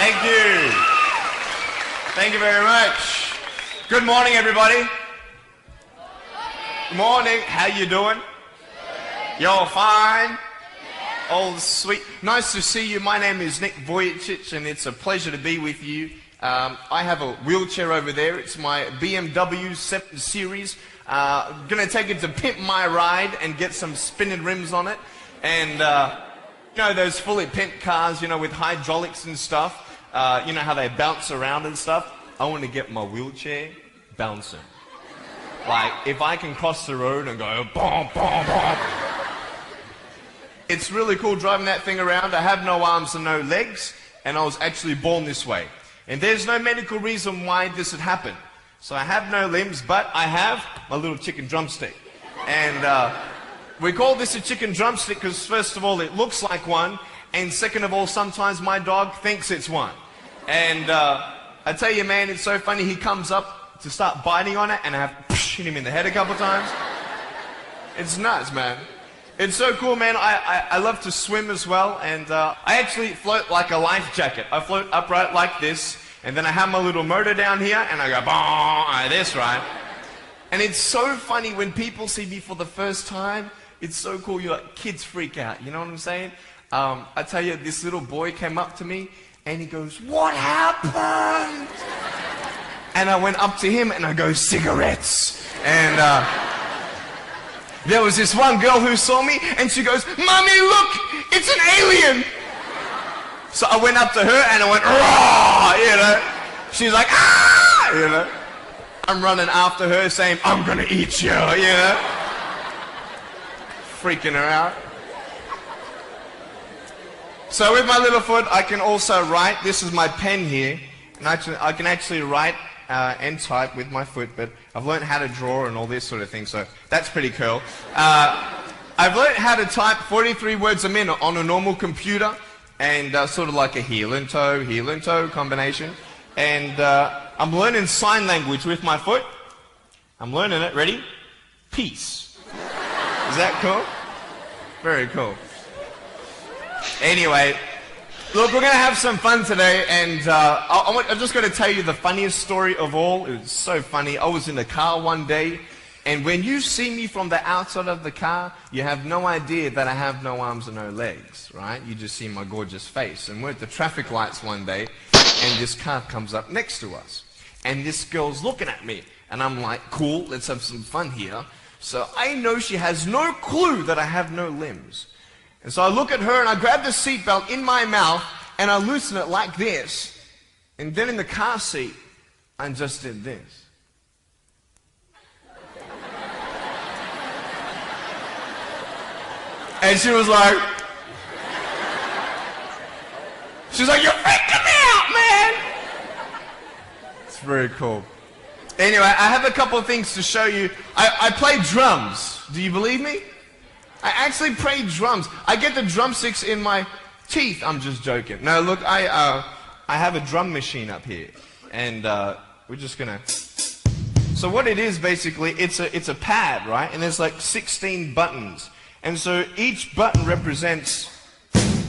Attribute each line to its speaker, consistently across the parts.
Speaker 1: Thank you. Thank you very much. Good morning, everybody. Good morning. How you doing? You're fine? Oh, sweet. Nice to see you. My name is Nick Vujicic, and it's a pleasure to be with you. I have a wheelchair over there. It's my BMW 7 Series. Gonna take it to pimp my ride and get some spinning rims on it. And, you know, those fully pimped cars, you know, with hydraulics and stuff. You know how they bounce around and stuff. I want to get my wheelchair bouncing. Like, if I can cross the road and go, boom, boom, boom. It's really cool driving that thing around. I have no arms and no legs, and I was actually born this way. And there's no medical reason why this had happened. So I have no limbs, but I have my little chicken drumstick. And we call this a chicken drumstick because first of all, it looks like one, and second of all, sometimes my dog thinks it's one. And I tell you, man, it's so funny. He comes up to start biting on it, and I have to hit him in the head a couple times. It's nuts, man. It's so cool, man. I love to swim as well, and I actually float like a life jacket. I float upright like this, and then I have my little motor down here, and I go, like this, right? And it's so funny when people see me for the first time. It's so cool. You're like, kids freak out. You know what I'm saying? I tell you, this little boy came up to me, and he goes, "What happened?" And I went up to him, and I go, "Cigarettes." And there was this one girl who saw me, and she goes, "Mommy, look, it's an alien." So I went up to her, and I went, "Raw," you know. She's like, "Ah," you know. I'm running after her, saying, "I'm gonna eat you," you know. Freaking her out. So with my little foot, I can also write. This is my pen here, and I can actually write and type with my foot, but I've learned how to draw and all this sort of thing, so that's pretty cool. I've learned how to type 43 words a minute on a normal computer, and sort of like a heel and toe combination. And I'm learning sign language with my foot. I'm learning it. Ready? Peace. Is that cool? Very cool. Anyway, look, we're going to have some fun today, and I'm just going to tell you the funniest story of all. It was so funny. I was in a car one day, and when you see me from the outside of the car, you have no idea that I have no arms and no legs, right? You just see my gorgeous face. And we're at the traffic lights one day, and this car comes up next to us. And this girl's looking at me, and I'm like, cool, let's have some fun here. So I know she has no clue that I have no limbs. And so I look at her, and I grab the seatbelt in my mouth, and I loosen it like this. And then in the car seat, I just did this. And she was like, "You're freaking me out, man." It's very cool. Anyway, I have a couple of things to show you. I play drums. Do you believe me? I actually play drums. I get the drumsticks in my teeth. I'm just joking. No, look, I have a drum machine up here, and we're just gonna. So what it is basically, it's a pad, right? And there's like 16 buttons, and so each button represents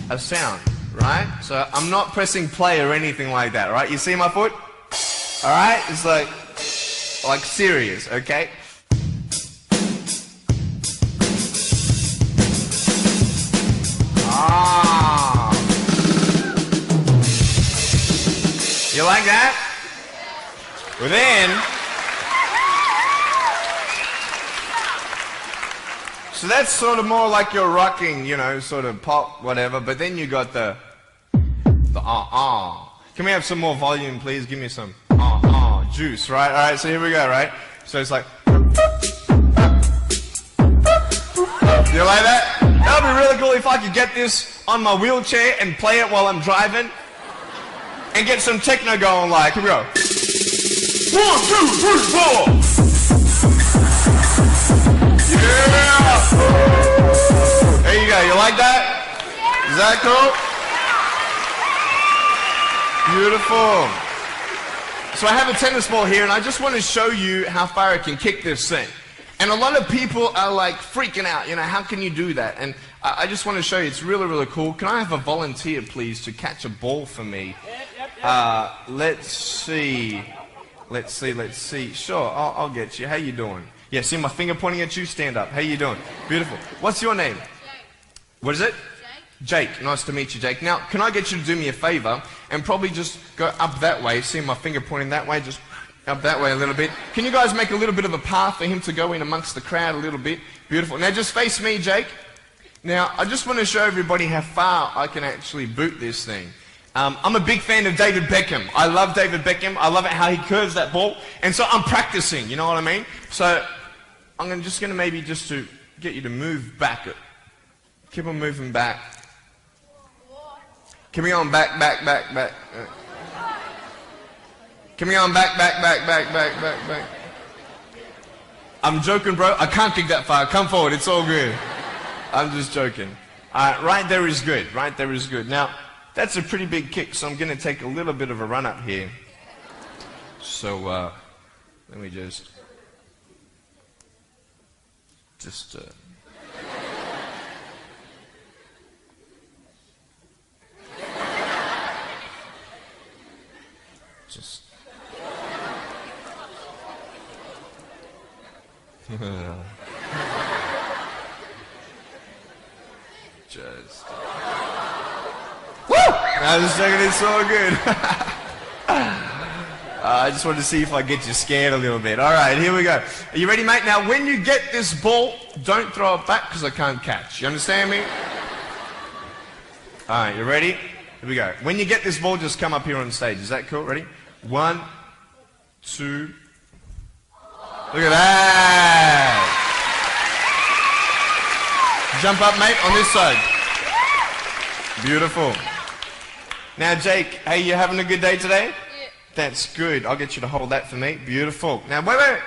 Speaker 1: a sound, right? So I'm not pressing play or anything like that, right? You see my foot? All right, it's like serious, okay? Ah. You like that? Well then, so that's sort of more like your rocking, you know, sort of pop, whatever, but then you got the Can we have some more volume, please? Give me some juice, right? All right, so here we go, right? So it's like, you like that? That would be really cool if I could get this on my wheelchair and play it while I'm driving and get some techno going, like, here we go. 1, 2, 3, 4. Yeah! There you go, you like that? Is that cool? Beautiful. So I have a tennis ball here, and I just want to show you how far I can kick this thing. And a lot of people are like freaking out, you know, how can you do that? And I just want to show you, it's really, really cool. Can I have a volunteer, please, to catch a ball for me? Let's see. Let's see. Sure, I'll get you. How you doing? Yeah, see my finger pointing at you? Stand up. How you doing? Beautiful. What's your name?
Speaker 2: Jake.
Speaker 1: What is it?
Speaker 2: Jake.
Speaker 1: Jake. Nice to meet you, Jake. Now, can I get you to do me a favor and probably just go up that way? See my finger pointing that way? Just up that way a little bit. Can you guys make a little bit of a path for him to go in amongst the crowd a little bit? Beautiful. Now, just face me, Jake. Now, I just want to show everybody how far I can actually boot this thing. I'm a big fan of David Beckham. I love David Beckham. I love it how he curves that ball. And so I'm practicing, you know what I mean? So I'm just going to maybe just to get you to move back. Keep on moving back. Keep on back. Keep on back. I'm joking, bro. I can't kick that far. Come forward. It's all good. I'm just joking. Right there is good. Right there is good. Now, that's a pretty big kick, so I'm going to take a little bit of a run up here. So, let me just Woo! I was joking, it's so good. I just wanted to see if I get you scared a little bit. Alright, here we go. Are you ready, mate? Now, when you get this ball, don't throw it back because I can't catch. You understand me? Alright, you ready? Here we go. When you get this ball, just come up here on stage. Is that cool? Ready? 1, 2. Look at that! Jump up, mate, on this side. Beautiful. Now, Jake, hey, you having a good day today?
Speaker 2: Yeah.
Speaker 1: That's good. I'll get you to hold that for me. Beautiful. Now, wait. I'm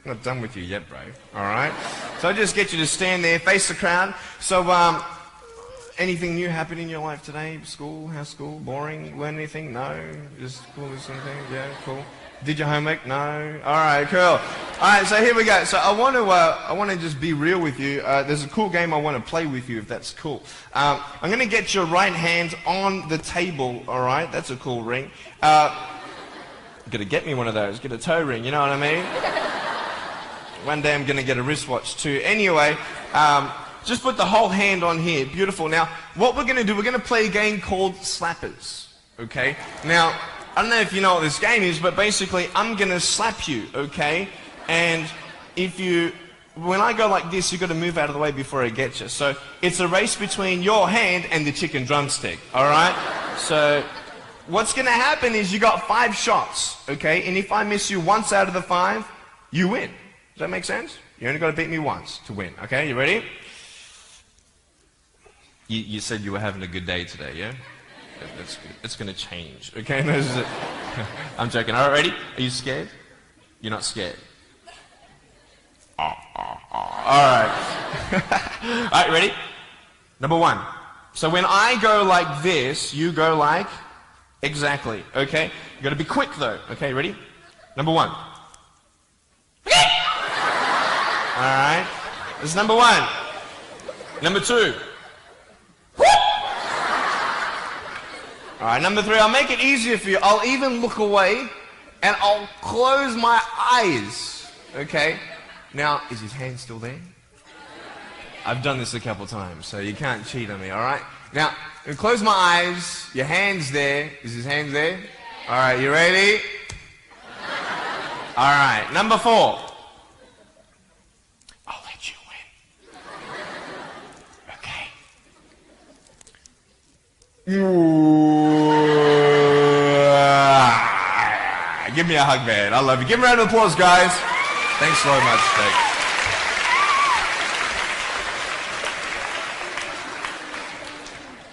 Speaker 1: not done with you yet, bro. All right? So I'll just get you to stand there, face the crowd. So, anything new happened in your life today? School? How's school? Boring? Learn anything? No? Just cool with something? Yeah, cool. Did your homework? No? Alright, cool. Alright, so here we go. So I want to just be real with you. There's a cool game I want to play with you, if that's cool. I'm going to get your right hand on the table, alright? That's a cool ring. Gotta get me one of those. Get a toe ring, you know what I mean? One day I'm going to get a wristwatch too. Anyway, just put the whole hand on here. Beautiful. Now, what we're going to do, we're going to play a game called Slappers. Okay? Now, I don't know if you know what this game is, but basically I'm going to slap you, okay? And when I go like this, you've got to move out of the way before I get you. So it's a race between your hand and the chicken drumstick, alright? So what's going to happen is you got 5 shots, okay? And if I miss you once out of the 5, you win. Does that make sense? You only got to beat me once to win, okay? You ready? You said you were having a good day today, yeah? That's good. It's going to change. Okay? I'm joking. All right, ready? Are you scared? You're not scared. All right. All right, ready? Number 1. So when I go like this, you go like exactly. Okay? You got to be quick though. Okay, ready? Number 1. All right. This is number 1. Number 2. Alright, number 3, I'll make it easier for you. I'll even look away and I'll close my eyes. Okay? Now, is his hand still there? I've done this a couple times, so you can't cheat on me, alright? Now, I'm close my eyes. Your hand's there. Is his hand there? Alright, you ready? Alright, number 4. I'll let you win. Okay? Give me a hug, man. I love you. Give him a round of applause, guys. Thanks so much, Jake.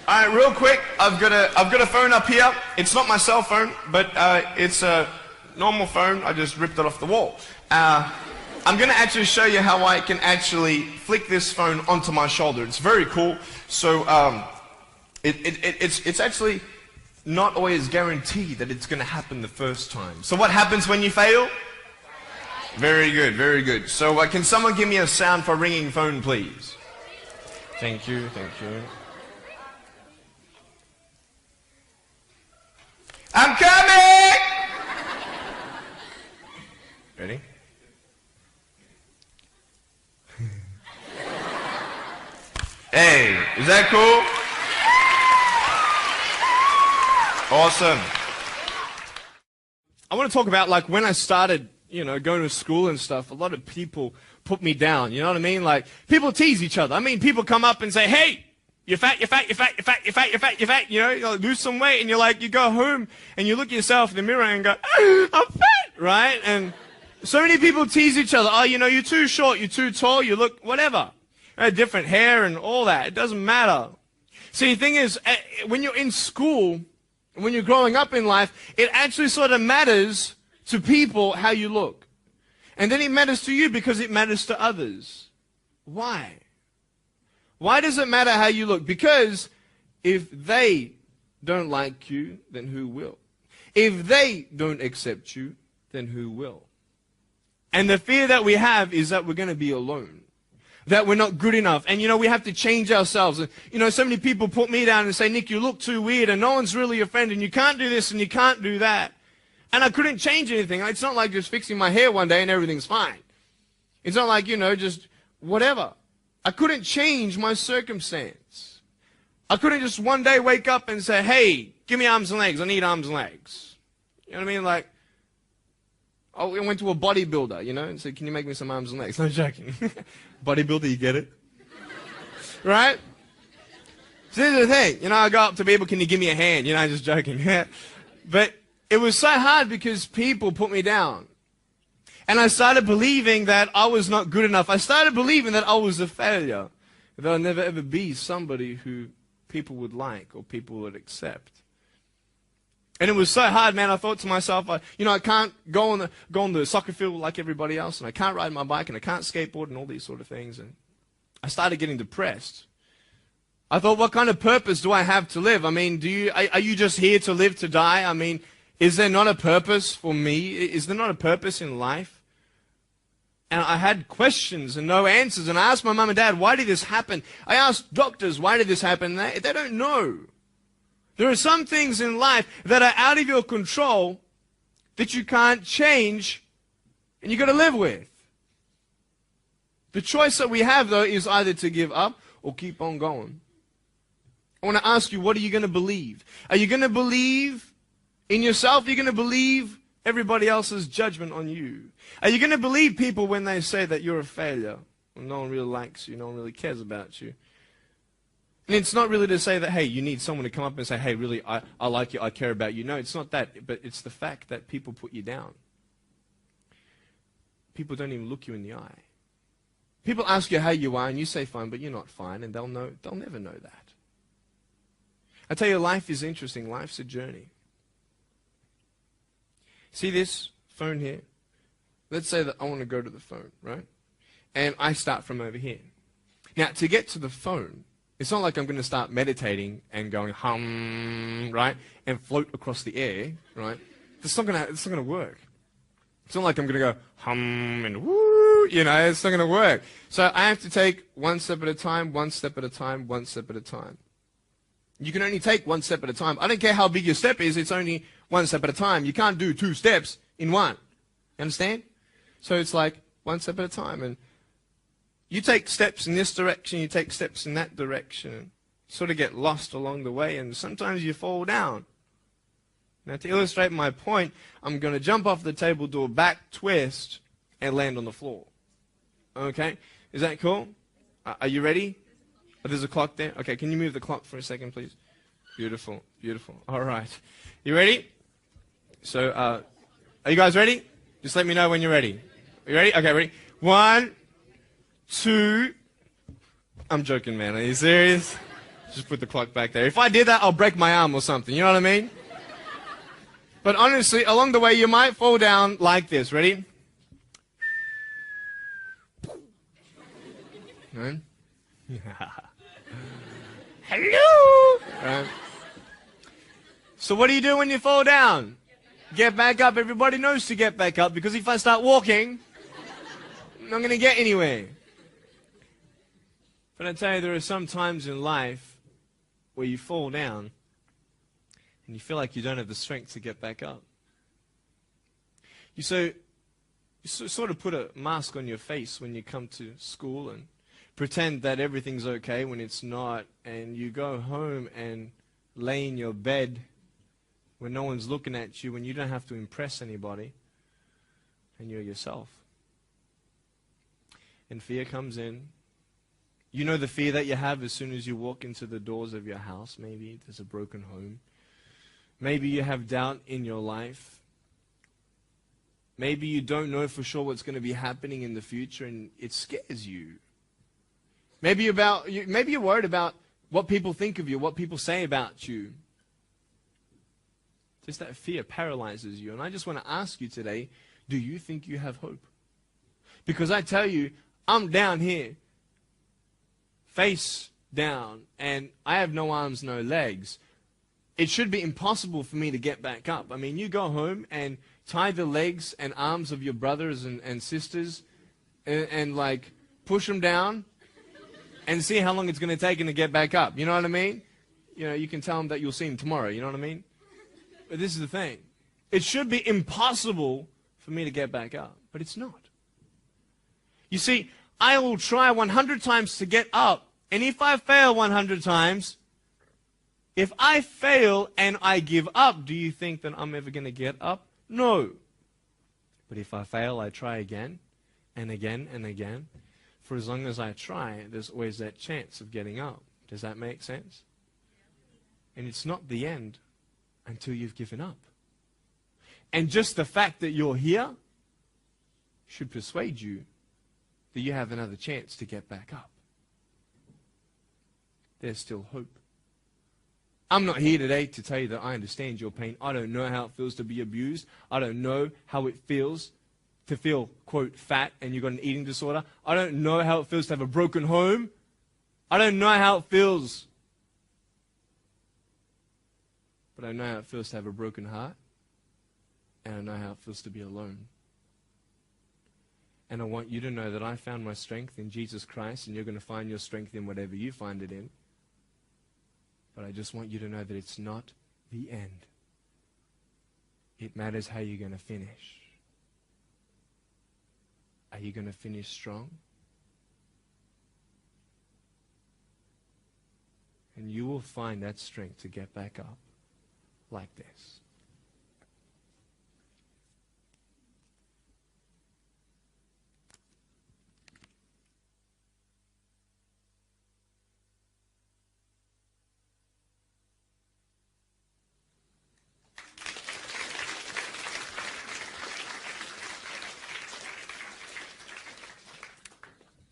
Speaker 1: All right, real quick. I've got a phone up here. It's not my cell phone, but it's a normal phone. I just ripped it off the wall. I'm going to actually show you how I can actually flick this phone onto my shoulder. It's very cool. So it's actually not always guaranteed that it's going to happen the first time. So what happens when you fail? Very good, very good. So can someone give me a sound for ringing phone, please? Thank you, thank you. I'm coming! Ready? Hey, is that cool? Awesome. I want to talk about like when I started, going to school and stuff, a lot of people put me down, you know what I mean? Like people tease each other. I mean, people come up and say, hey, you're fat, you're fat, you're fat, you're fat, you're fat, you're fat, you're fat, you like, lose some weight, and you're like, you go home and you look at yourself in the mirror and go, I'm fat, right? And so many people tease each other. Oh, you're too short, you're too tall, you look whatever. Different hair and all that. It doesn't matter. See, the thing is, when you're in school, when you're growing up in life, it actually sort of matters to people how you look. And then it matters to you because it matters to others. Why? Why does it matter how you look? Because if they don't like you, then who will? If they don't accept you, then who will? And the fear that we have is that we're going to be alone. That we're not good enough. And, we have to change ourselves. And, so many people put me down and say, Nick, you look too weird and no one's really your friend and you can't do this and you can't do that. And I couldn't change anything. It's not like just fixing my hair one day and everything's fine. It's not like, just whatever. I couldn't change my circumstance. I couldn't just one day wake up and say, hey, give me arms and legs. I need arms and legs. You know what I mean? Like, I went to a bodybuilder, and said, can you make me some arms and legs? No joking. Bodybuilder, you get it? Right? So here's the thing. I go up to people, can you give me a hand? Just joking. But it was so hard because people put me down. And I started believing that I was not good enough. I started believing that I was a failure. That I'll never ever be somebody who people would like or people would accept. And it was so hard, man. I thought to myself, I can't go on the soccer field like everybody else, and I can't ride my bike, and I can't skateboard, and all these sort of things. And I started getting depressed. I thought, what kind of purpose do I have to live? I mean, are you just here to live to die? I mean, is there not a purpose for me? Is there not a purpose in life? And I had questions and no answers. And I asked my mum and dad, why did this happen? I asked doctors, why did this happen? They don't know. There are some things in life that are out of your control that you can't change and you've got to live with. The choice that we have, though, is either to give up or keep on going. I want to ask you, what are you going to believe? Are you going to believe in yourself? Are you going to believe everybody else's judgment on you? Are you going to believe people when they say that you're a failure? When no one really likes you, no one really cares about you. And it's not really to say that, hey, you need someone to come up and say, hey, really, I like you, I care about you. No, it's not that, but it's the fact that people put you down. People don't even look you in the eye. People ask you how you are, and you say fine, but you're not fine, and they'll never know that. I tell you, life is interesting. Life's a journey. See this phone here? Let's say that I want to go to the phone, right? And I start from over here. Now, to get to the phone, it's not like I'm going to start meditating and going hum, right, and float across the air, right? It's not going to work. It's not like I'm going to go hum and woo, it's not going to work. So I have to take one step at a time, one step at a time, one step at a time. You can only take one step at a time. I don't care how big your step is, it's only one step at a time. You can't do 2 steps in one. You understand? So it's like one step at a time. And you take steps in this direction, you take steps in that direction, and sort of get lost along the way, and sometimes you fall down. Now, to illustrate my point, I'm going to jump off the table, do a back twist, and land on the floor. Okay? Is that cool? Are you ready? Oh, there's a clock there. Okay, can you move the clock for a second, please? Beautiful, beautiful. All right. You ready? So, are you guys ready? Just let me know when you're ready. Are you ready? Okay, ready? 1, 2. I'm joking, man. Are you serious? Just put the clock back there. If I did that, I'll break my arm or something. You know what I mean? But honestly, along the way, you might fall down like this. Ready? Right? Hello! Right. So what do you do when you fall down? Get back up. Everybody knows to get back up, because if I start walking, I'm not going to get anywhere. But I tell you, there are some times in life where you fall down And you feel like you don't have the strength to get back up. You sort of put a mask on your face when you come to school and pretend that everything's okay when it's not. And you go home and lay in your bed when no one's looking at you, when you don't have to impress anybody. And you're yourself. And fear comes in. You know the fear that you have as soon as you walk into the doors of your house. Maybe there's a broken home. Maybe you have doubt in your life. Maybe you don't know for sure what's going to be happening in the future and it scares you. Maybe you're worried about what people think of you, what people say about you. Just that fear paralyzes you. And I just want to ask you today, do you think you have hope? Because I tell you, I'm down here, face down, and I have no arms, no legs. It should be impossible for me to get back up. I mean, you go home and tie the legs and arms of your brothers and sisters and like push them down and see how long it's going to take them to get back up. You know what I mean? You know, you can tell them that you'll see them tomorrow. You know what I mean? But this is the thing. It should be impossible for me to get back up, but it's not. You see, I will try 100 times to get up, and if I fail 100 times, if I fail and I give up, do you think that I'm ever going to get up? No. But if I fail, I try again and again and again. For as long as I try, there's always that chance of getting up. Does that make sense? And it's not the end until you've given up. And just the fact that you're here should persuade you that you have another chance to get back up. There's still hope. I'm not here today to tell you that I understand your pain. I don't know how it feels to be abused. I don't know how it feels to feel, quote, fat and you've got an eating disorder. I don't know how it feels to have a broken home. I don't know how it feels. But I know how it feels to have a broken heart. And I know how it feels to be alone. And I want you to know that I found my strength in Jesus Christ, and you're going to find your strength in whatever you find it in. But I just want you to know that it's not the end. It matters how you're going to finish. Are you going to finish strong? And you will find that strength to get back up like this.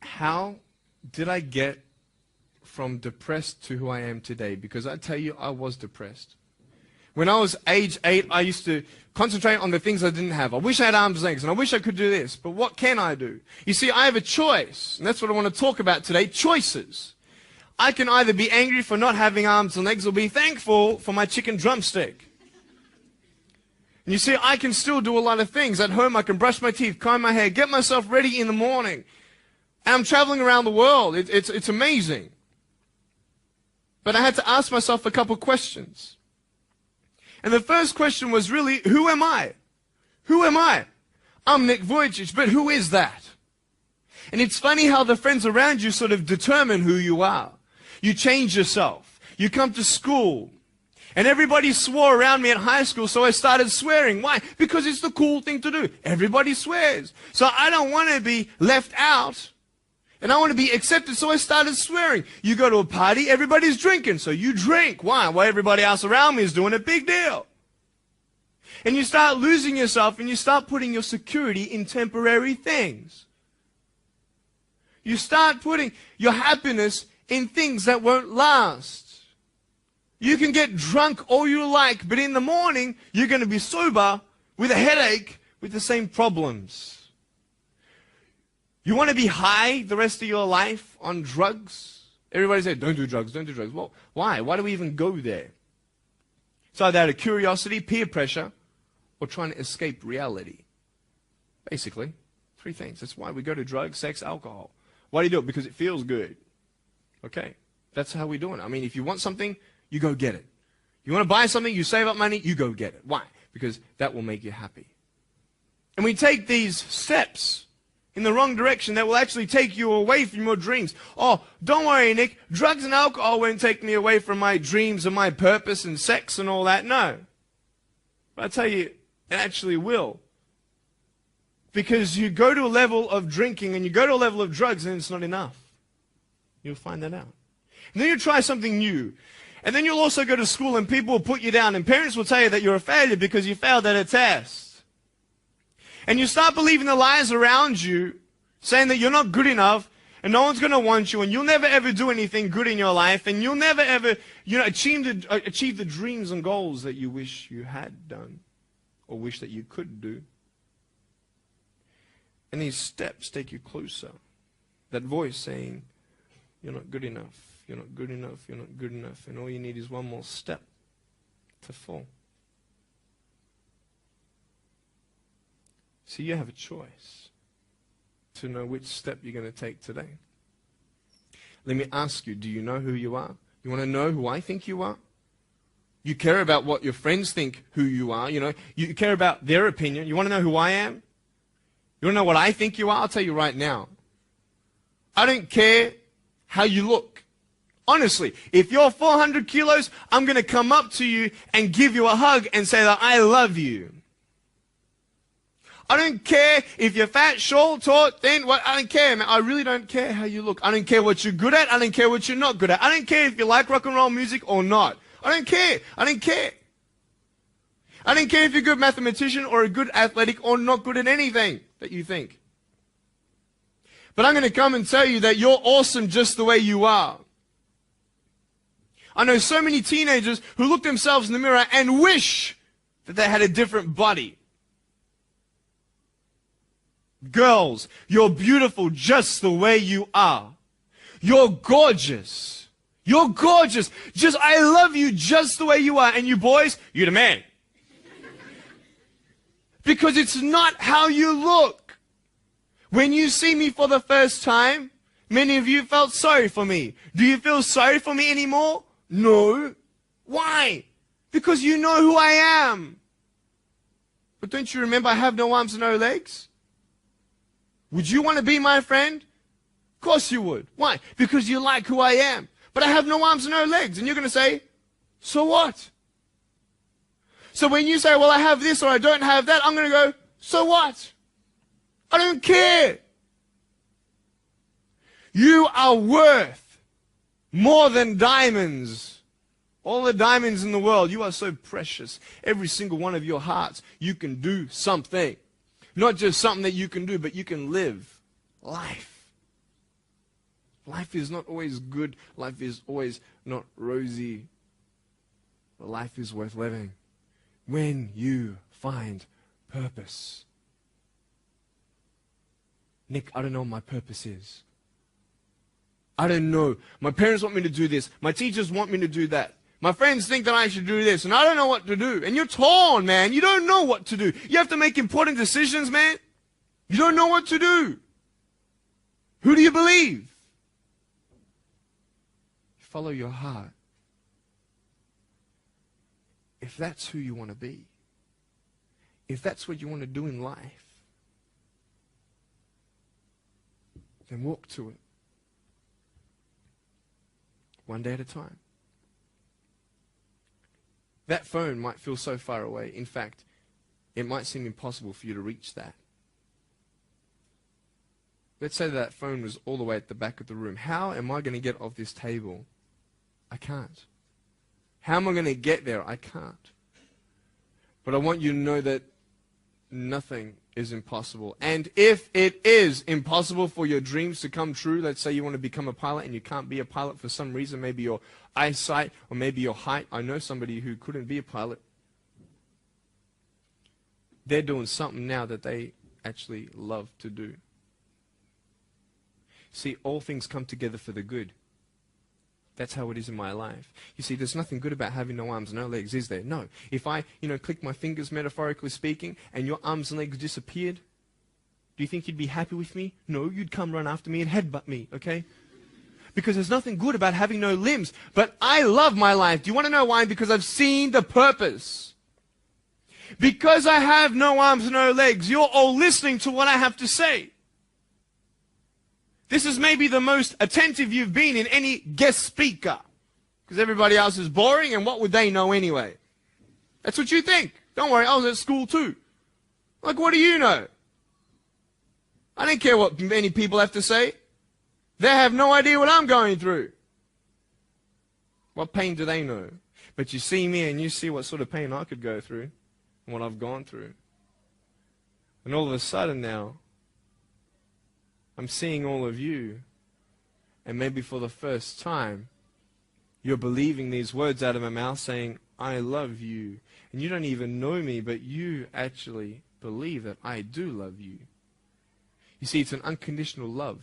Speaker 1: How did I get from depressed to who I am today? Because I tell you, I was depressed. When I was age 8, I used to concentrate on the things I didn't have. I wish I had arms and legs, and I wish I could do this, but what can I do? You see, I have a choice, and that's what I want to talk about today, choices. I can either be angry for not having arms and legs or be thankful for my chicken drumstick. And you see, I can still do a lot of things. At home, I can brush my teeth, comb my hair, get myself ready in the morning. And I'm traveling around the world. It's amazing. But I had to ask myself a couple questions. And the first question was really, who am I? Who am I? I'm Nick Vujicic, but who is that? And it's funny how the friends around you sort of determine who you are. You change yourself. You come to school. And everybody swore around me at high school, so I started swearing. Why? Because it's the cool thing to do. Everybody swears. So I don't want to be left out. And I want to be accepted, so I started swearing. You go to a party, everybody's drinking, so you drink. Why? Well, everybody else around me is doing a big deal. And you start losing yourself, and you start putting your security in temporary things. You start putting your happiness in things that won't last. You can get drunk all you like, but in the morning, you're going to be sober with a headache with the same problems. You want to be high the rest of your life on drugs? Everybody said, don't do drugs, don't do drugs. Well, why? Why do we even go there? It's either out of curiosity, peer pressure, or trying to escape reality. Basically, 3 things. That's why we go to drugs, sex, alcohol. Why do you do it? Because it feels good. Okay, that's how we do it. I mean, if you want something, you go get it. You want to buy something, you save up money, you go get it. Why? Because that will make you happy. And we take these steps in the wrong direction that will actually take you away from your dreams. Oh, don't worry, Nick. Drugs and alcohol won't take me away from my dreams and my purpose and sex and all that. No. But I tell you, it actually will. Because you go to a level of drinking and you go to a level of drugs and it's not enough. You'll find that out. And then you try something new. And then you'll also go to school and people will put you down and parents will tell you that you're a failure because you failed at a test. And you start believing the lies around you, saying that you're not good enough, and no one's going to want you, and you'll never ever do anything good in your life, and you'll never ever, achieve the dreams and goals that you wish you had done, or wish that you could do. And these steps take you closer. That voice saying, you're not good enough, you're not good enough, you're not good enough, and all you need is one more step to fall. So you have a choice to know which step you're going to take today. Let me ask you, do you know who you are? You want to know who I think you are? You care about what your friends think who you are. You care about their opinion. You want to know who I am? You want to know what I think you are? I'll tell you right now. I don't care how you look. Honestly, if you're 400 kilos, I'm going to come up to you and give you a hug and say that I love you. I don't care if you're fat, short, tall, thin, what, I don't care, man. I really don't care how you look. I don't care what you're good at. I don't care what you're not good at. I don't care if you like rock and roll music or not. I don't care. I don't care. I don't care if you're a good mathematician or a good athletic or not good at anything that you think. But I'm going to come and tell you that you're awesome just the way you are. I know so many teenagers who look themselves in the mirror and wish that they had a different body. Girls, you're beautiful just the way you are. You're gorgeous. You're gorgeous. I love you just the way you are. And you boys, you're the man. Because it's not how you look. When you see me for the first time, many of you felt sorry for me. Do you feel sorry for me anymore? No. Why? Because you know who I am. But don't you remember I have no arms and no legs? Would you want to be my friend? Of course you would. Why? Because you like who I am. But I have no arms and no legs. And you're going to say, so what? So when you say, well, I have this or I don't have that, I'm going to go, so what? I don't care. You are worth more than diamonds. All the diamonds in the world, you are so precious. Every single one of your hearts, you can do something. Not just something that you can do, but you can live life. Life is not always good. Life is always not rosy. But life is worth living when you find purpose. Nick, I don't know what my purpose is. I don't know. My parents want me to do this. My teachers want me to do that. My friends think that I should do this, and I don't know what to do. And you're torn, man. You don't know what to do. You have to make important decisions, man. You don't know what to do. Who do you believe? Follow your heart. If that's who you want to be, if that's what you want to do in life, then walk to it. One day at a time. That phone might feel so far away. In fact, it might seem impossible for you to reach that. Let's say that phone was all the way at the back of the room. How am I going to get off this table? I can't. How am I going to get there? I can't. But I want you to know that nothing is impossible. And if it is impossible for your dreams to come true, let's say you want to become a pilot and you can't be a pilot for some reason, maybe your eyesight or maybe your height. I know somebody who couldn't be a pilot. They're doing something now that they actually love to do. See, all things come together for the good. That's how it is in my life. You see, there's nothing good about having no arms, no legs, is there? No. If I, click my fingers, metaphorically speaking, and your arms and legs disappeared, do you think you'd be happy with me? No, you'd come run after me and headbutt me, okay? because there's nothing good about having no limbs. But I love my life. Do you want to know why? Because I've seen the purpose. Because I have no arms, no legs, you're all listening to what I have to say. This is maybe the most attentive you've been in any guest speaker. Because everybody else is boring, and what would they know anyway? That's what you think. Don't worry, I was at school too. Like, what do you know? I don't care what many people have to say. They have no idea what I'm going through. What pain do they know? But you see me and you see what sort of pain I could go through and what I've gone through. And all of a sudden now, I'm seeing all of you, and maybe for the first time, you're believing these words out of my mouth saying, I love you. And you don't even know me, but you actually believe that I do love you. You see, it's an unconditional love.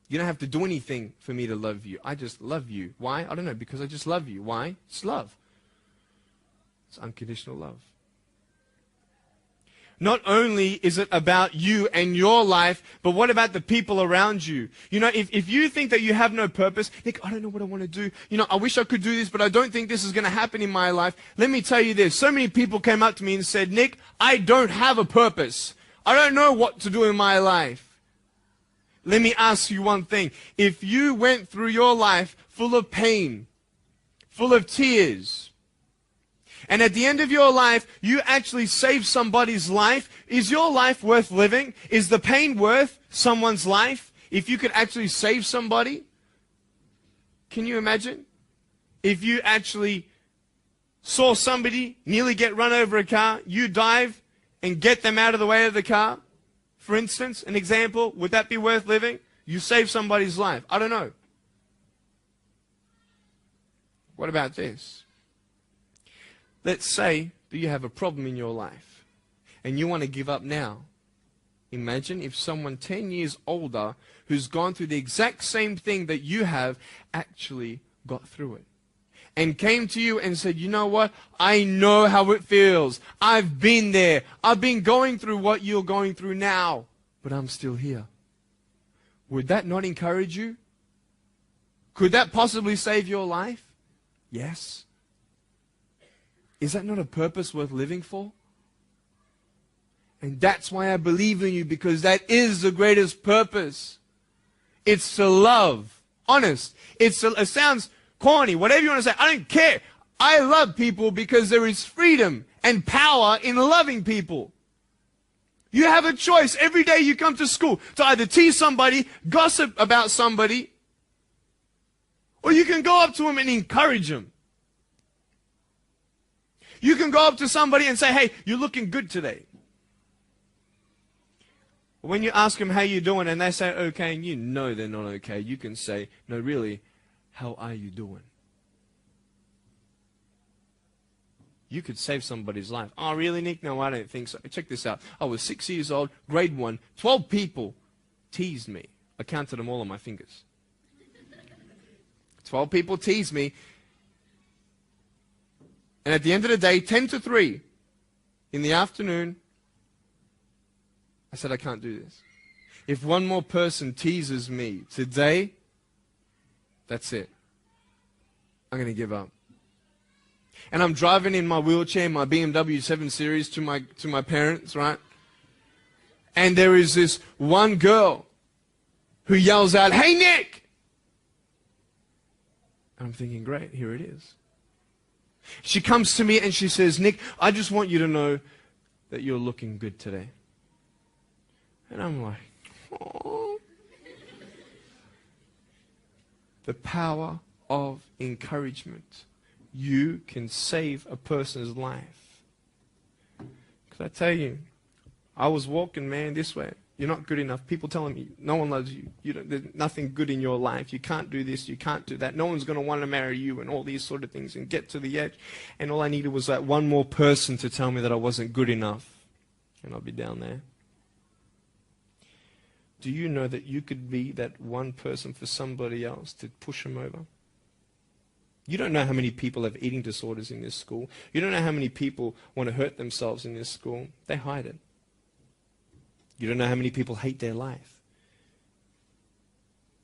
Speaker 1: You don't have to do anything for me to love you. I just love you. Why? I don't know, because I just love you. Why? It's love. It's unconditional love. Not only is it about you and your life, but what about the people around you? You know, if you think that you have no purpose, Nick, I don't know what I want to do. You know, I wish I could do this, but I don't think this is going to happen in my life. Let me tell you this. So many people came up to me and said, Nick, I don't have a purpose. I don't know what to do in my life. Let me ask you one thing. If you went through your life full of pain, full of tears, and at the end of your life, you actually saved somebody's life, is your life worth living? Is the pain worth someone's life? If you could actually save somebody? Can you imagine? If you actually saw somebody nearly get run over a car, you dive and get them out of the way of the car, for instance, an example, would that be worth living? You saved somebody's life. I don't know. What about this? Let's say that you have a problem in your life and you want to give up now. Imagine if someone 10 years older who's gone through the exact same thing that you have actually got through it and came to you and said, you know what? I know how it feels. I've been there. I've been going through what you're going through now, but I'm still here. Would that not encourage you? Could that possibly save your life? Yes. Is that not a purpose worth living for? And that's why I believe in you, because that is the greatest purpose. It's to love. Honest. It sounds corny, whatever you want to say. I don't care. I love people because there is freedom and power in loving people. You have a choice every day you come to school to either tease somebody, gossip about somebody, or you can go up to them and encourage them. You can go up to somebody and say, hey, you're looking good today. When you ask them how you doing and they say okay and you know they're not okay, you can say, no, really, how are you doing? You could save somebody's life. Oh, really, Nick? No, I don't think so. Check this out. I was 6 years old, grade 1. 12 people teased me. I counted them all on my fingers. 12 people teased me. And at the end of the day, 10 to 3 in the afternoon, I said, I can't do this. If one more person teases me today, that's it. I'm going to give up. And I'm driving in my wheelchair, my BMW 7 Series to my parents, right? And there is this one girl who yells out, hey, Nick! And I'm thinking, great, here it is. She comes to me and she says, Nick, I just want you to know that you're looking good today. And I'm like, oh. The power of encouragement. You can save a person's life. Because I tell you, I was walking, man, this way. You're not good enough. People telling me, no one loves you. There's nothing good in your life. You can't do this. You can't do that. No one's going to want to marry you and all these sort of things and get to the edge. And all I needed was that one more person to tell me that I wasn't good enough. And I'll be down there. Do you know that you could be that one person for somebody else to push them over? You don't know how many people have eating disorders in this school. You don't know how many people want to hurt themselves in this school. They hide it. You don't know how many people hate their life.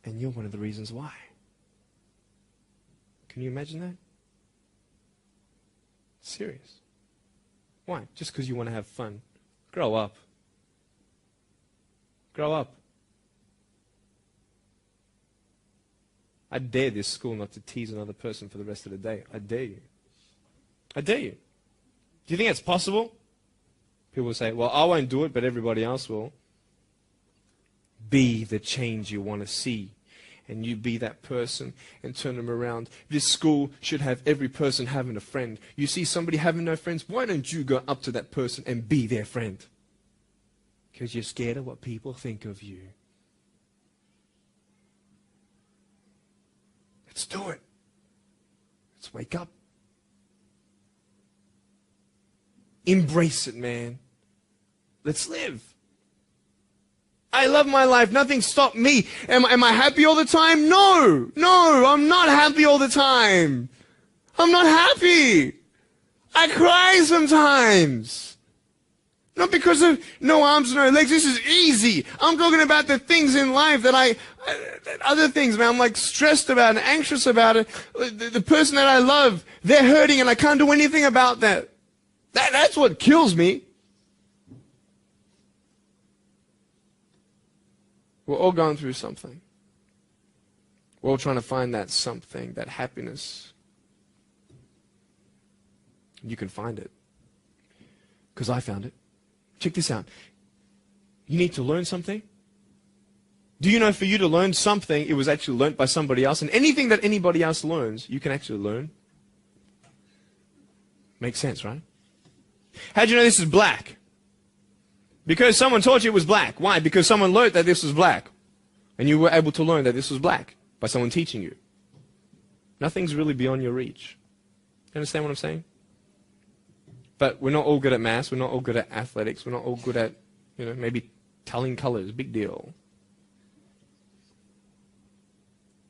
Speaker 1: And you're one of the reasons why. Can you imagine that? Serious. Why? Just because you want to have fun. Grow up. Grow up. I dare this school not to tease another person for the rest of the day. I dare you. I dare you. Do you think it's possible? People will say, well, I won't do it, but everybody else will. Be the change you want to see. And you be that person and turn them around. This school should have every person having a friend. You see somebody having no friends, why don't you go up to that person and be their friend? Because you're scared of what people think of you. Let's do it. Let's wake up. Embrace it, man. Let's live. I love my life. Nothing stopped me. Am I happy all the time? No. No, I'm not happy all the time. I'm not happy. I cry sometimes. Not because of no arms, no legs. This is easy. I'm talking about the things in life that other things, man, I'm like stressed about and anxious about it. The person that I love, they're hurting and I can't do anything about that. That's what kills me. We're all going through something. We're all trying to find that something, that happiness. You can find it. Because I found it. Check this out. You need to learn something. Do you know for you to learn something, it was actually learnt by somebody else? And anything that anybody else learns, you can actually learn. Makes sense, right? How'd you know this is black? Because someone taught you it was black. Why? Because someone learned that this was black. And you were able to learn that this was black by someone teaching you. Nothing's really beyond your reach. You understand what I'm saying? But we're not all good at maths. We're not all good at athletics. We're not all good at, maybe telling colors. Big deal.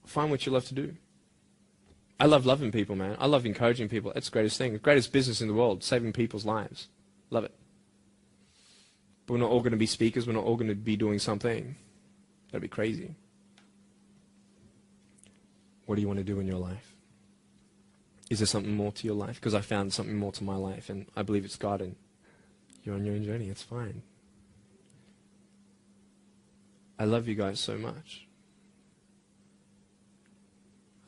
Speaker 1: Find what you love to do. I love loving people, man. I love encouraging people. It's the greatest thing. The greatest business in the world. Saving people's lives. Love it. But we're not all going to be speakers. We're not all going to be doing something. That'd be crazy. What do you want to do in your life? Is there something more to your life? Because I found something more to my life, and I believe it's God, and you're on your own journey. It's fine. I love you guys so much.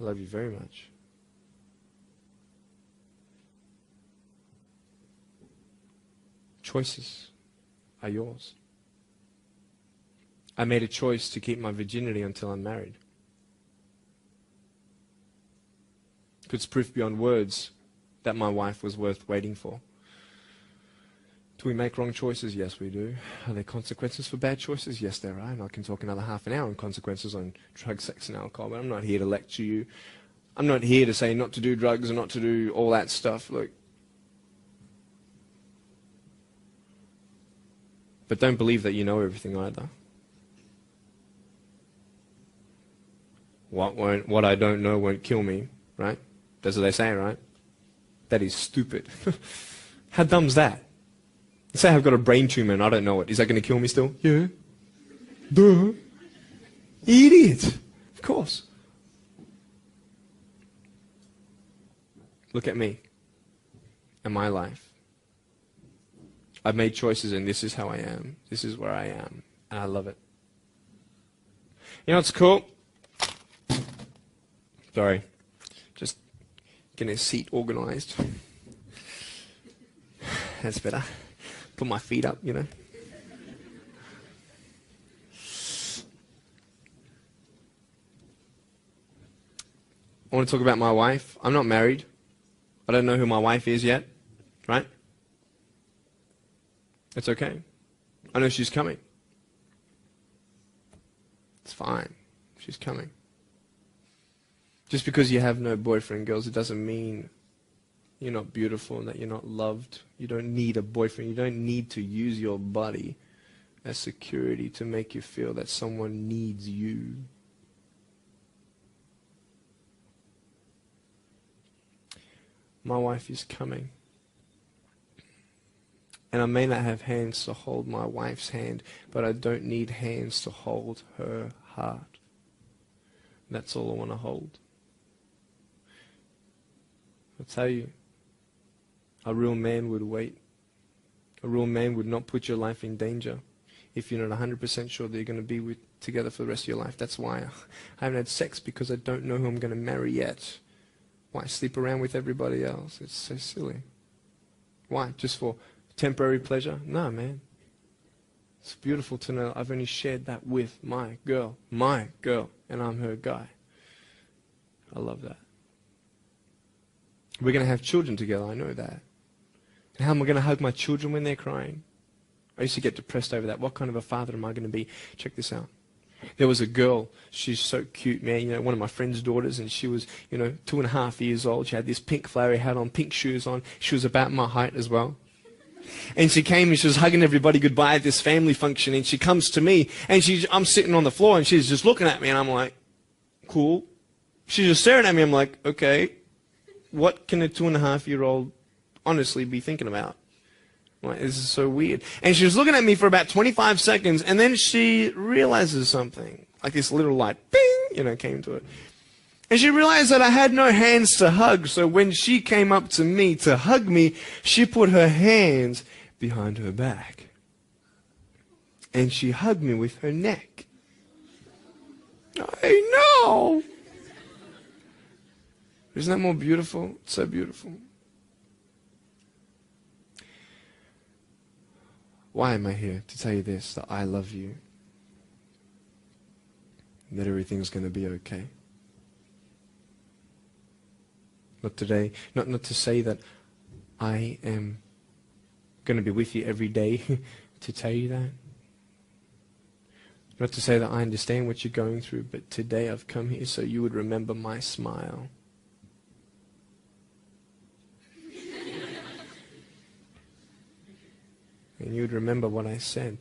Speaker 1: I love you very much. Choices are yours. I made a choice to keep my virginity until I'm married. It's proof beyond words that my wife was worth waiting for. Do we make wrong choices? Yes, we do. Are there consequences for bad choices? Yes, there are. And I can talk another half an hour on consequences on drugs, sex, and alcohol, but I'm not here to lecture you. I'm not here to say not to do drugs and not to do all that stuff. Look. But don't believe that you know everything either. What I don't know won't kill me, right? That's what they say, right? That is stupid. How dumb's that? Say I've got a brain tumor and I don't know it. Is that going to kill me still? Yeah. Duh. Idiot. Of course. Look at me and my life. I've made choices and this is how I am. This is where I am. And I love it. You know what's cool? Sorry. Just getting a seat organized. That's better. Put my feet up, I want to talk about my wife. I'm not married. I don't know who my wife is yet, right? It's okay. I know she's coming. It's fine. She's coming. Just because you have no boyfriend, girls, it doesn't mean you're not beautiful and that you're not loved. You don't need a boyfriend. You don't need to use your body as security to make you feel that someone needs you. My wife is coming. And I may not have hands to hold my wife's hand, but I don't need hands to hold her heart.
Speaker 2: That's all I want to hold. I'll tell you, a real man would wait. A real man would not put your life in danger if you're not 100% sure that you're going to be together for the rest of your life. That's why I haven't had sex, because I don't know who I'm going to marry yet. Why sleep around with everybody else? It's so silly. Why? Just for temporary pleasure? No, man. It's beautiful to know I've only shared that with my girl, and I'm her guy. I love that. We're going to have children together, I know that. And how am I going to hug my children when they're crying? I used to get depressed over that. What kind of a father am I going to be? Check this out. There was a girl, she's so cute, man, you know, one of my friend's daughters, and she was, 2.5 years old. She had this pink flowery hat on, pink shoes on. She was about my height as well. And she came and she was hugging everybody goodbye at this family function, and she comes to me, and I'm sitting on the floor, and she's just looking at me, and I'm like, cool. She's just staring at me. I'm like, okay, what can a 2.5-year-old honestly be thinking about? Like, this is so weird. And she was looking at me for about 25 seconds, and then she realizes something. Like this little light, bing, came to it. And she realized that I had no hands to hug, so when she came up to me to hug me, she put her hands behind her back. And she hugged me with her neck. I know! Isn't that more beautiful? It's so beautiful. Why am I here? To tell you this, that I love you. That everything's going to be okay. Not today, not to say that I am going to be with you every day to tell you that. Not to say that I understand what you're going through, but today I've come here so you would remember my smile. And you would remember what I said.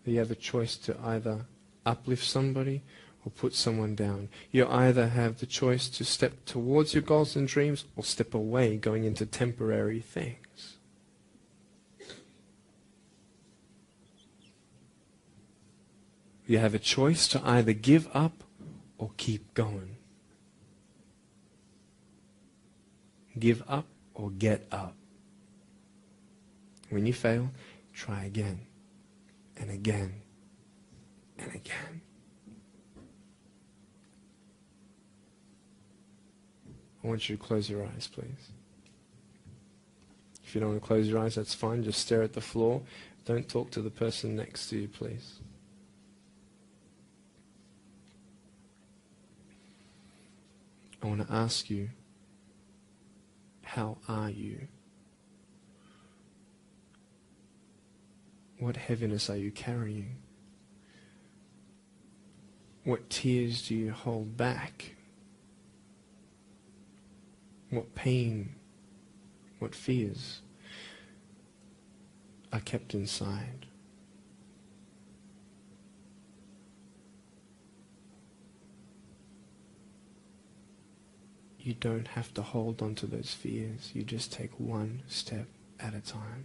Speaker 2: That you have a choice to either uplift somebody or put someone down. You either have the choice to step towards your goals and dreams or step away, going into temporary things. You have a choice to either give up or keep going. Give up or get up. When you fail, try again and again and again. I want you to close your eyes, please. If you don't want to close your eyes, that's fine. Just stare at the floor. Don't talk to the person next to you, please. I want to ask you, how are you? What heaviness are you carrying? What tears do you hold back? What pain, what fears are kept inside? You don't have to hold on to those fears. You just take one step at a time.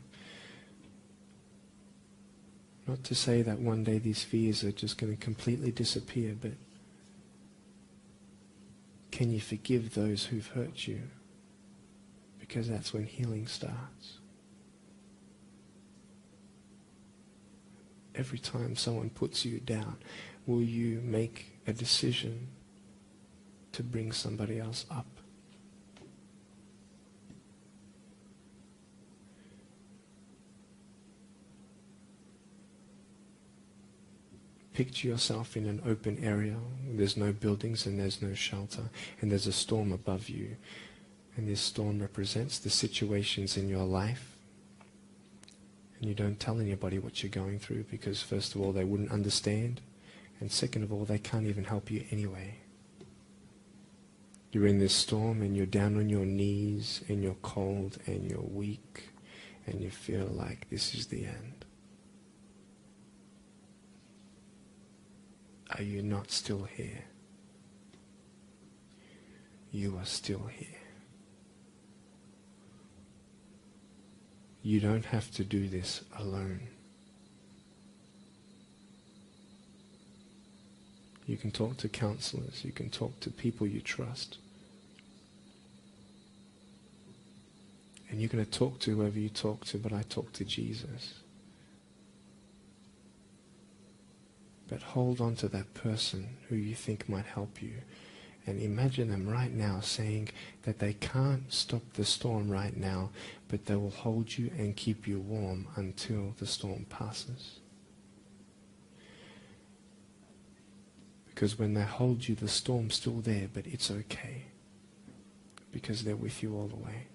Speaker 2: Not to say that one day these fears are just going to completely disappear, but can you forgive those who've hurt you? Because that's when healing starts. Every time someone puts you down, will you make a decision to bring somebody else up? Picture yourself in an open area. There's no buildings and there's no shelter, and there's a storm above you. And this storm represents the situations in your life. And you don't tell anybody what you're going through, because first of all, they wouldn't understand, and second of all, they can't even help you anyway. You're in this storm and you're down on your knees and you're cold and you're weak and you feel like this is the end. Are you not still here? You are still here. You don't have to do this alone. You can talk to counselors. You can talk to people you trust. And you're going to talk to whoever you talk to, but I talk to Jesus. But hold on to that person who you think might help you. And imagine them right now saying that they can't stop the storm right now, but they will hold you and keep you warm until the storm passes. Because when they hold you, the storm's still there, but it's okay. Because they're with you all the way.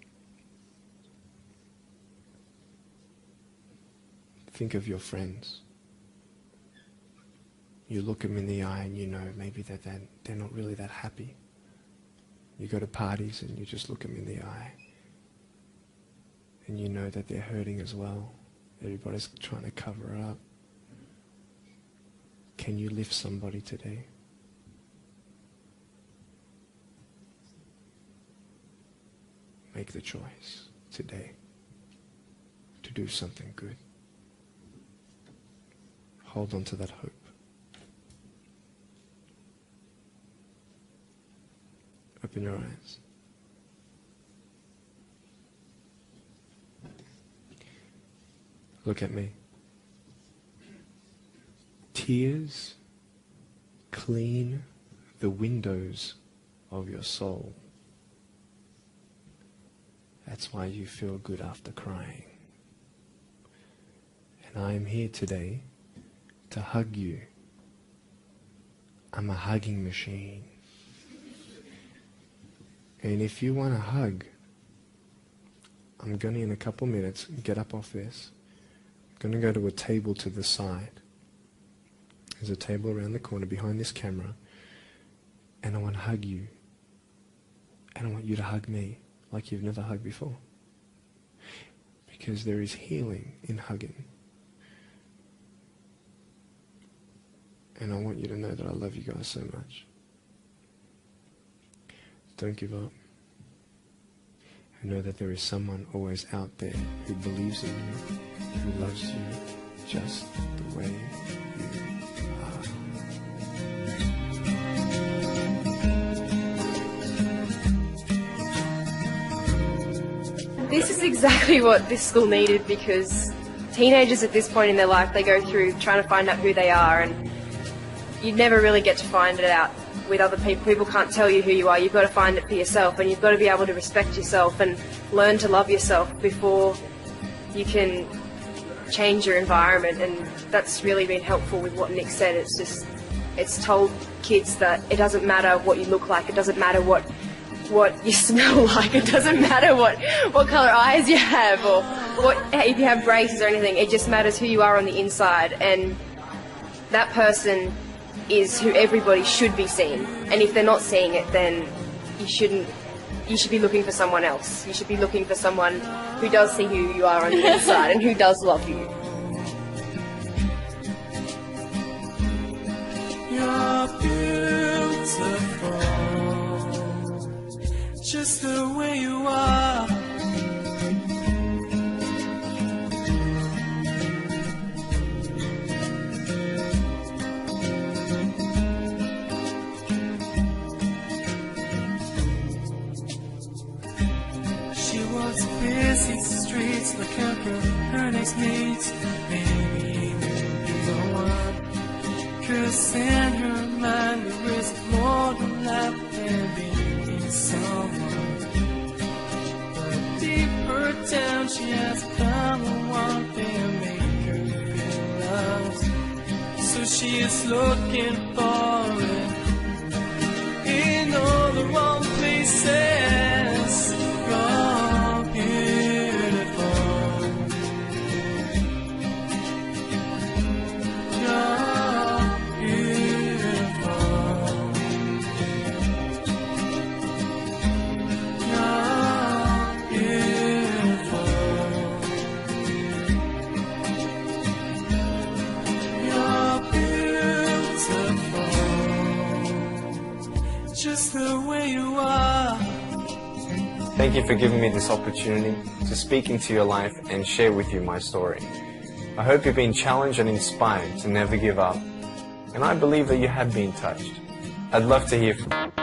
Speaker 2: Think of your friends. You look them in the eye and you know maybe that they're not really that happy. You go to parties and you just look them in the eye. And you know that they're hurting as well. Everybody's trying to cover it up. Can you lift somebody today? Make the choice today to do something good. Hold on to that hope. Open your eyes. Look at me. Tears clean the windows of your soul. That's why you feel good after crying. And I am here today to hug you. I'm a hugging machine. And if you want a hug, I'm going to, in a couple minutes, get up off this. I'm going to go to a table to the side. There's a table around the corner behind this camera. And I want to hug you. And I want you to hug me like you've never hugged before. Because there is healing in hugging. And I want you to know that I love you guys so much. Don't give up. And know that there is someone always out there who believes in you, who loves you just the way you are.
Speaker 3: This is exactly what this school needed, because teenagers at this point in their life, they go through trying to find out who they are, and you never really get to find it out with other people. People can't tell you who you are. You've got to find it for yourself, and you've got to be able to respect yourself and learn to love yourself before you can change your environment. And that's really been helpful with what Nick said. It's told kids that it doesn't matter what you look like, it doesn't matter what you smell like, it doesn't matter what colour eyes you have, or if you have braces or anything. It just matters who you are on the inside, and that person is who everybody should be seeing. And if they're not seeing it, then you should be looking for someone else. You should be looking for someone who does see who you are on the inside and who does love you.
Speaker 4: You're beautiful, just the way you are. Busy streets, looking for her next meet. Maybe you'll be the one. 'Cause in her mind there is more to life than being someone. But deeper down she has found the one thing make her feel loved. So she is looking for it in all the wrong places. Just the way you are.
Speaker 5: Thank you for giving me this opportunity to speak into your life and share with you my story. I hope you've been challenged and inspired to never give up And I believe that you have been touched. I'd love to hear from you.